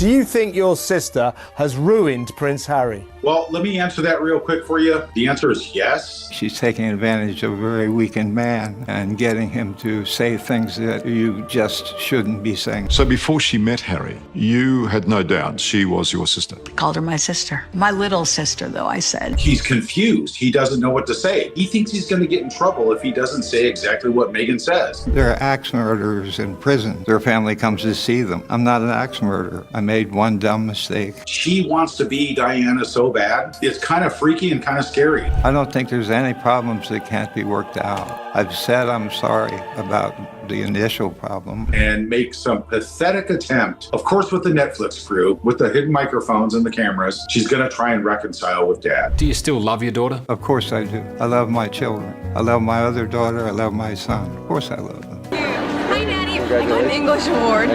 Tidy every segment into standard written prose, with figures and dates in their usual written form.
Do you think your sister has ruined Prince Harry? Well, let me answer that real quick for you. The answer is yes. She's taking advantage of a very weakened man and getting him to say things that you just shouldn't be saying. So before she met Harry, you had no doubt she was your sister? Called her my sister. My little sister, though, I said. He's confused. He doesn't know what to say. He thinks he's going to get in trouble if he doesn't say exactly what Meghan says. There are axe murderers in prison. Their family comes to see them. I'm not an axe murderer. I made one dumb mistake. She wants to be Diana so bad. It's kind of freaky and kind of scary. I don't think there's any problems that can't be worked out. I've said I'm sorry about the initial problem. And make some pathetic attempt, of course with the Netflix crew, with the hidden microphones and the cameras, she's going to try and reconcile with Dad. Do you still love your daughter? Of course I do. I love my children. I love my other daughter. I love my son. Of course I love them. Hi, Daddy. I got an English award.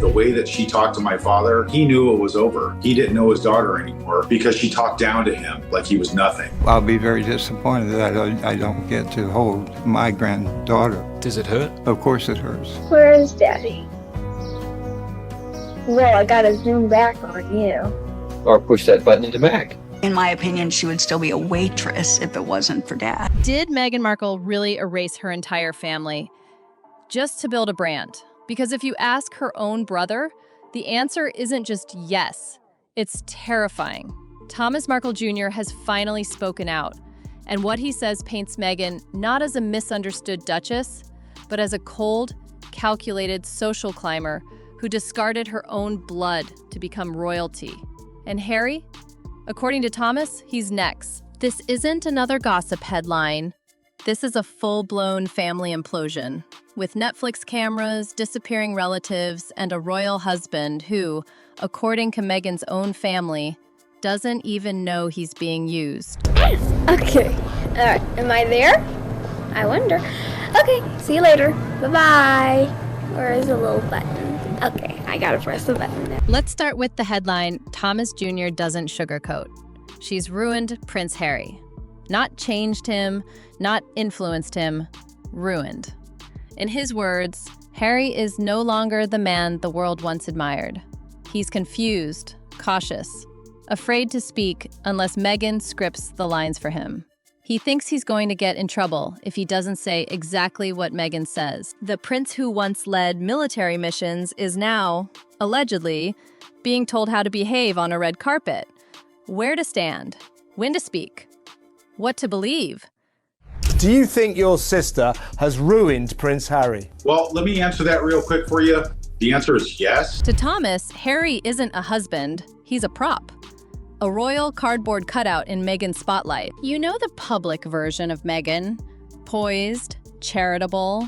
The way that she talked to my father, he knew it was over. He didn't know his daughter anymore because she talked down to him like he was nothing. I'll be very disappointed that I don't get to hold my granddaughter. Does it hurt? Of course it hurts. Where is Daddy? Well, I gotta zoom back on you. Or push that button into Mac. In my opinion, she would still be a waitress if it wasn't for Dad. Did Meghan Markle really erase her entire family just to build a brand? Because if you ask her own brother, the answer isn't just yes, it's terrifying. Thomas Markle Jr. has finally spoken out, and what he says paints Meghan not as a misunderstood duchess, but as a cold, calculated social climber who discarded her own blood to become royalty. And Harry? According to Thomas, he's next. This isn't another gossip headline. This is a full-blown family implosion, with Netflix cameras, disappearing relatives, and a royal husband who, according to Meghan's own family, doesn't even know he's being used. Okay. Alright, am I there? I wonder. Okay, see you later. Bye-bye. Where is the little button? Okay, I gotta press the button now. Let's start with the headline, Thomas Jr. doesn't sugarcoat. She's ruined Prince Harry. Not changed him, not influenced him, ruined. In his words, Harry is no longer the man the world once admired. He's confused, cautious, afraid to speak unless Meghan scripts the lines for him. He thinks he's going to get in trouble if he doesn't say exactly what Meghan says. The prince who once led military missions is now, allegedly, being told how to behave on a red carpet, where to stand, when to speak, what to believe. Do you think your sister has ruined Prince Harry? Well, let me answer that real quick for you. The answer is yes. To Thomas, Harry isn't a husband, he's a prop. A royal cardboard cutout in Meghan's spotlight. You know the public version of Meghan? Poised, charitable,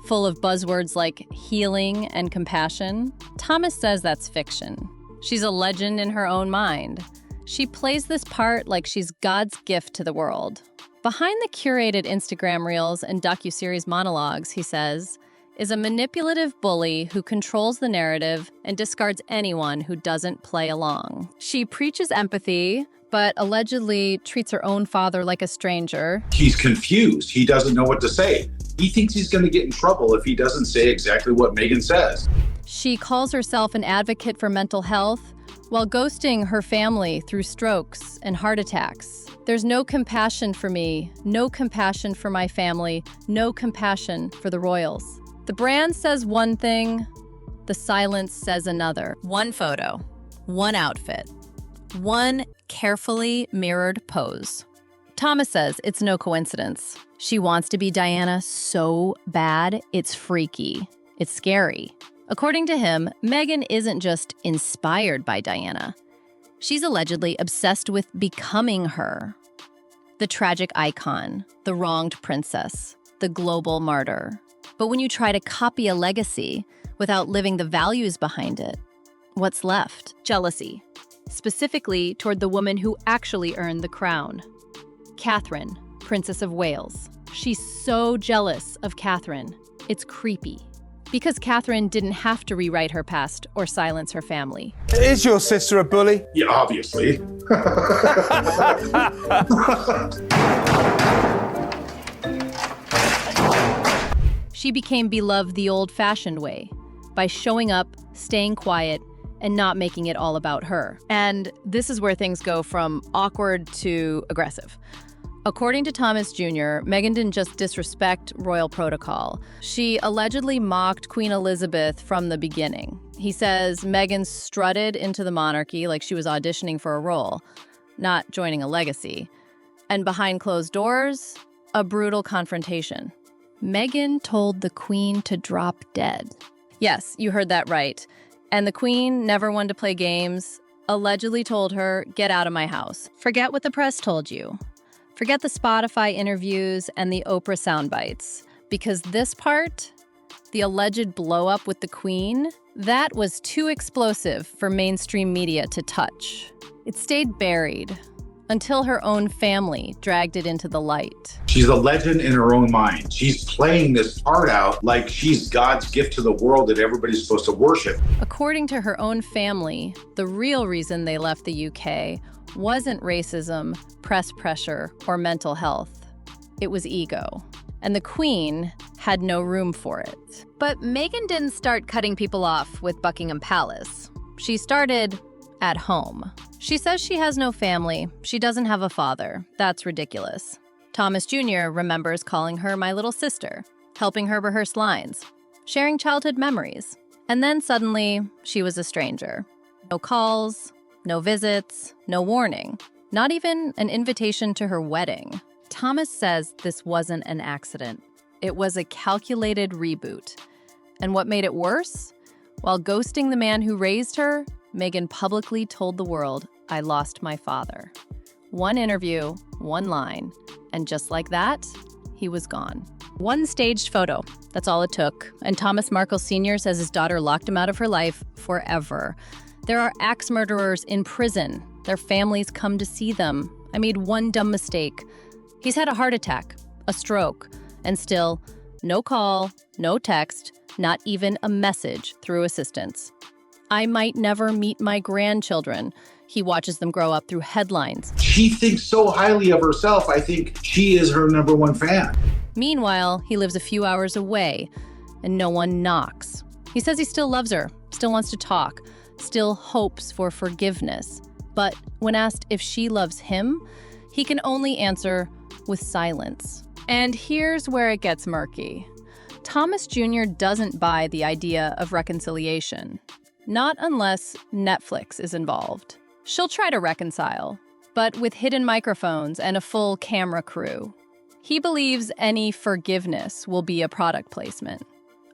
full of buzzwords like healing and compassion. Thomas says that's fiction. She's a legend in her own mind. She plays this part like she's God's gift to the world. Behind the curated Instagram reels and docuseries monologues, he says, is a manipulative bully who controls the narrative and discards anyone who doesn't play along. She preaches empathy, but allegedly treats her own father like a stranger. He's confused. He doesn't know what to say. He thinks he's going to get in trouble if he doesn't say exactly what Meghan says. She calls herself an advocate for mental health while ghosting her family through strokes and heart attacks. There's no compassion for me, no compassion for my family, no compassion for the royals. The brand says one thing, the silence says another. One photo, one outfit, one carefully mirrored pose. Thomas says it's no coincidence. She wants to be Diana so bad, it's freaky. It's scary. According to him, Meghan isn't just inspired by Diana. She's allegedly obsessed with becoming her. The tragic icon, the wronged princess, the global martyr. But when you try to copy a legacy without living the values behind it, what's left? Jealousy, specifically toward the woman who actually earned the crown. Catherine, Princess of Wales. She's so jealous of Catherine, it's creepy. Because Catherine didn't have to rewrite her past or silence her family. Is your sister a bully? Yeah, obviously. She became beloved the old-fashioned way, by showing up, staying quiet, and not making it all about her. And this is where things go from awkward to aggressive. According to Thomas Jr., Meghan didn't just disrespect royal protocol. She allegedly mocked Queen Elizabeth from the beginning. He says Meghan strutted into the monarchy like she was auditioning for a role, not joining a legacy. And behind closed doors, a brutal confrontation. Meghan told the Queen to drop dead. Yes, you heard that right. And the Queen, never one to play games, allegedly told her, "Get out of my house. Forget what the press told you. Forget the Spotify interviews and the Oprah soundbites, because this part, the alleged blow-up with the Queen, that was too explosive for mainstream media to touch. It stayed buried until her own family dragged it into the light." She's a legend in her own mind. She's playing this part out like she's God's gift to the world that everybody's supposed to worship. According to her own family, the real reason they left the UK wasn't racism, press pressure, or mental health. It was ego. And the Queen had no room for it. But Meghan didn't start cutting people off with Buckingham Palace. She started at home. She says she has no family. She doesn't have a father. That's ridiculous. Thomas Jr. remembers calling her my little sister, helping her rehearse lines, sharing childhood memories. And then suddenly, she was a stranger. No calls, no visits, no warning, not even an invitation to her wedding. Thomas says this wasn't an accident. It was a calculated reboot. And what made it worse? While ghosting the man who raised her, Meghan publicly told the world, "I lost my father." One interview, one line, and just like that, he was gone. One staged photo, that's all it took. And Thomas Markle Sr. says his daughter locked him out of her life forever. There are axe murderers in prison. Their families come to see them. I made one dumb mistake. He's had a heart attack, a stroke, and still, no call, no text, not even a message through assistants. I might never meet my grandchildren. He watches them grow up through headlines. She thinks so highly of herself. I think she is her number one fan. Meanwhile, he lives a few hours away, and no one knocks. He says he still loves her, still wants to talk, still hopes for forgiveness. But when asked if she loves him, he can only answer with silence. And here's where it gets murky. Thomas Jr. doesn't buy the idea of reconciliation. Not unless Netflix is involved. She'll try to reconcile, but with hidden microphones and a full camera crew. He believes any forgiveness will be a product placement.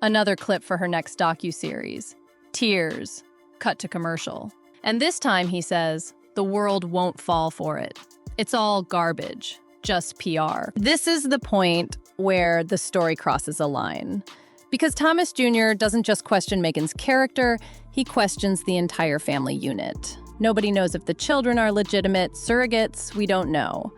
Another clip for her next docuseries. Tears. Cut to commercial. And this time, he says, the world won't fall for it. It's all garbage, just PR. This is the point where the story crosses a line. Because Thomas Jr. doesn't just question Meghan's character, he questions the entire family unit. Nobody knows if the children are legitimate surrogates, we don't know.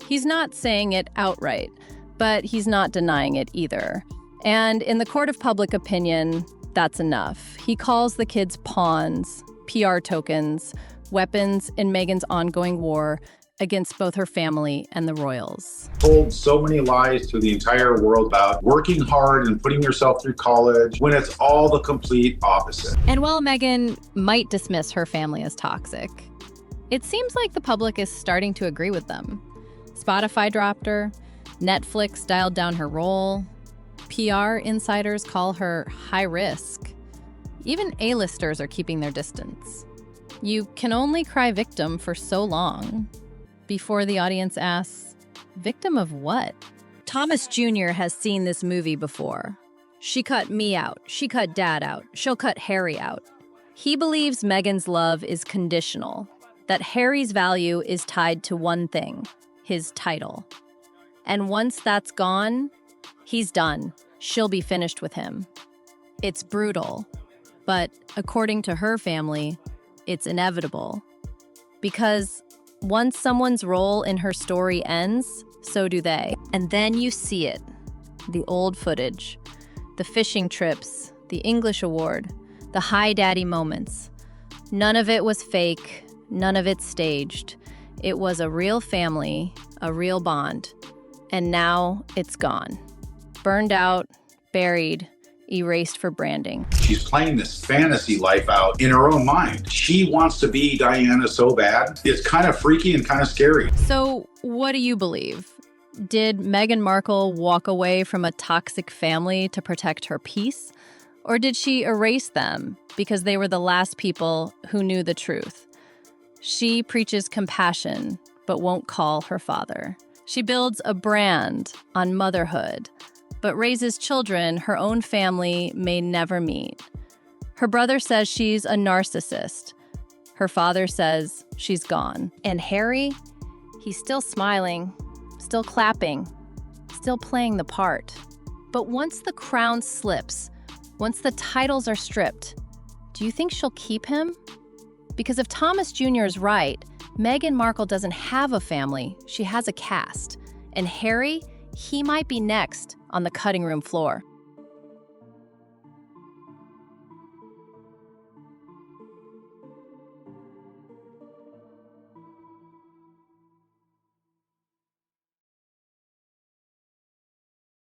He's not saying it outright, but he's not denying it either. And in the court of public opinion, that's enough. He calls the kids pawns, PR tokens, weapons in Meghan's ongoing war against both her family and the royals. Told so many lies to the entire world about working hard and putting yourself through college when it's all the complete opposite. And while Meghan might dismiss her family as toxic, it seems like the public is starting to agree with them. Spotify dropped her, Netflix dialed down her role, PR insiders call her high risk. Even A-listers are keeping their distance. You can only cry victim for so long before the audience asks, victim of what? Thomas Jr. has seen this movie before. She cut me out. She cut Dad out. She'll cut Harry out. He believes Meghan's love is conditional, that Harry's value is tied to one thing, his title. And once that's gone, he's done. She'll be finished with him. It's brutal, but according to her family, it's inevitable. Because once someone's role in her story ends, so do they. And then you see it. The old footage, the fishing trips, the English award, the hi daddy moments. None of it was fake, none of it staged. It was a real family, a real bond. And now it's gone. Burned out, buried, erased for branding. She's playing this fantasy life out in her own mind. She wants to be Diana so bad. It's kind of freaky and kind of scary. So, what do you believe? Did Meghan Markle walk away from a toxic family to protect her peace? Or did she erase them because they were the last people who knew the truth? She preaches compassion, but won't call her father. She builds a brand on motherhood, but raises children her own family may never meet. Her brother says she's a narcissist. Her father says she's gone. And Harry, he's still smiling, still clapping, still playing the part. But once the crown slips, once the titles are stripped, do you think she'll keep him? Because if Thomas Jr. is right, Meghan Markle doesn't have a family, she has a cast. And Harry, he might be next on the cutting room floor.